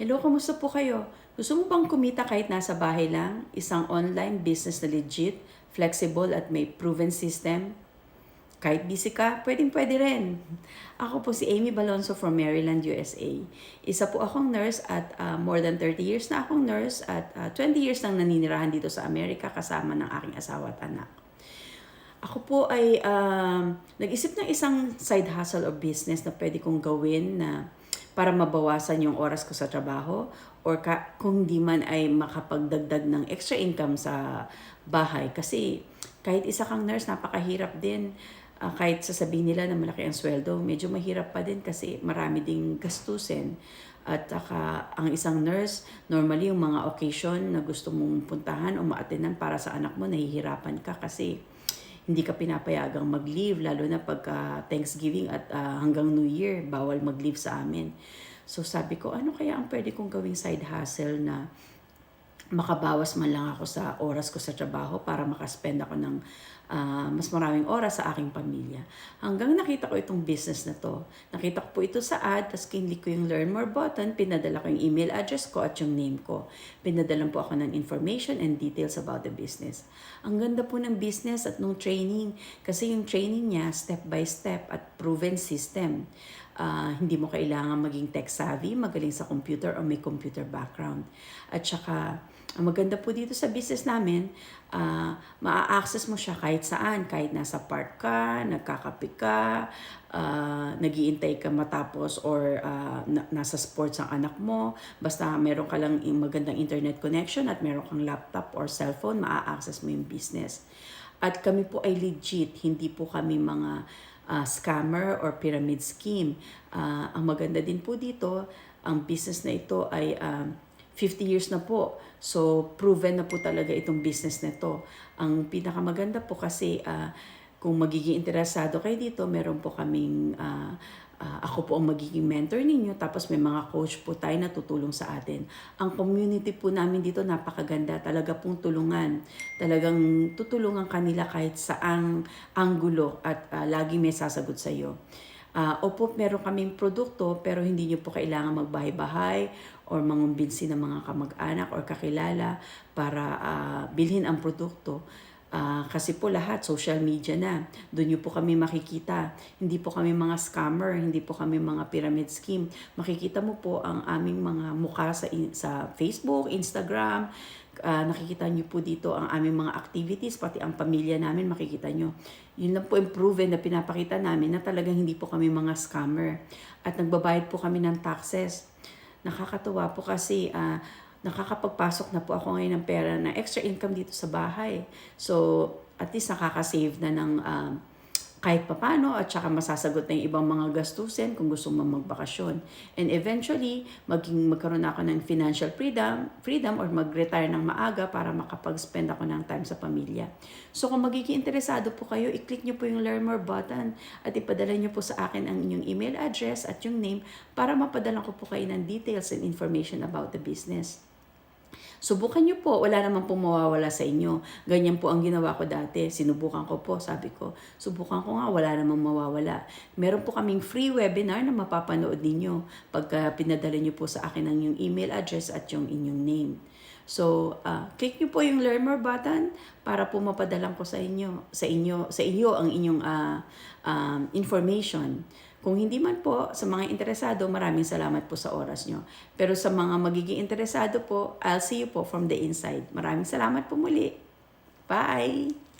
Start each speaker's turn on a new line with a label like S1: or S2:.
S1: Hello, kamusta po kayo? Gusto mo bang kumita kahit nasa bahay lang? Isang online business na legit, flexible at may proven system? Kahit busy ka, pwedeng-pwede rin. Ako po si Amy Balonso from Maryland, USA. Isa po akong nurse at more than 30 years na akong nurse at 20 years nang naninirahan dito sa Amerika kasama ng aking asawa at anak. Ako po ay nag-isip ng isang side hustle or business na pwede kong gawin na para mabawasan yung oras ko sa trabaho or kung di man ay makapagdagdag ng extra income sa bahay. Kasi kahit isa kang nurse, napakahirap din. Kahit sasabihin nila na malaki ang sweldo, medyo mahirap pa din kasi marami ding gastusin. At ang isang nurse, normally yung mga occasion na gusto mong puntahan o ma-attendan para sa anak mo, nahihirapan ka kasi hindi ka pinapayagang mag-leave, lalo na pagka Thanksgiving at hanggang New Year, bawal mag-leave sa amin. So sabi ko, ano kaya ang pwede kong gawing side hustle na makabawas man lang ako sa oras ko sa trabaho para makaspend ako ng mas maraming oras sa aking pamilya. Hanggang nakita ko itong business na to. Nakita ko po ito sa ad, tapos kinlik ko yung learn more button, pinadala ko yung email address ko at yung name ko. Pinadala po ako ng information and details about the business. Ang ganda po ng business at nung training, kasi yung training niya step by step at proven system. Hindi mo kailangan maging tech savvy, magaling sa computer o may computer background. At saka, ang maganda po dito sa business namin, maa-access mo siya kahit saan, kahit nasa park ka, nagkakape ka, nagiintay ka matapos or nasa sports ang anak mo, basta meron ka lang magandang internet connection at meron kang laptop or cellphone, maa-access mo yung business. At kami po ay legit, hindi po kami mga scammer or pyramid scheme. Ang maganda din po dito, ang business na ito ay 50 years na po. So, proven na po talaga itong business na ito. Ang pinakamaganda po kasi kung magiging interesado kayo dito, meron po kaming, ako po ang magiging mentor ninyo, tapos may mga coach po tayo na tutulong sa atin. Ang community po namin dito napakaganda, talaga pong tulungan. Talagang tutulungan kanila kahit saang anggulo at lagi may sasagot sa iyo. Opo, meron kaming produkto pero hindi nyo po kailangan magbahay-bahay or mangumbinsi ng mga kamag-anak or kakilala para bilhin ang produkto. Kasi po lahat, social media na. Doon nyo po kami makikita. Hindi po kami mga scammer, hindi po kami mga pyramid scheme. Makikita mo po ang aming mga mukha sa Facebook, Instagram. Nakikita nyo po dito ang aming mga activities, pati ang pamilya namin makikita nyo. Yun lang po yung proven na pinapakita namin na talagang hindi po kami mga scammer. At nagbabayad po kami ng taxes. Nakakatuwa po kasi nakakapagpasok na po ako ngayon ng pera na extra income dito sa bahay. So, at least nakakasave na ng kahit papano at saka masasagot na yung ibang mga gastusin kung gusto mo magbakasyon. And eventually, magkaroon ako ng financial freedom or mag-retire ng maaga para makapag-spend ako ng time sa pamilya. So kung magiging interesado po kayo, i-click nyo po yung Learn More button at ipadala nyo po sa akin ang inyong email address at yung name para mapadala ko po kayo ng details and information about the business. Subukan nyo po, wala naman pong mawawala sa inyo. Ganyan po ang ginawa ko dati. Sinubukan ko po, sabi ko, subukan ko nga, wala namang mawawala. Meron po kaming free webinar na mapapanood ninyo pagka pinadala nyo po sa akin ang inyong email address at yung inyong name. So, click nyo po yung Learn More button para po mapadalang ko sa inyo ang inyong information. Kung hindi man po, sa mga interesado, maraming salamat po sa oras nyo. Pero sa mga magiging interesado po, I'll see you po from the inside. Maraming salamat po muli. Bye!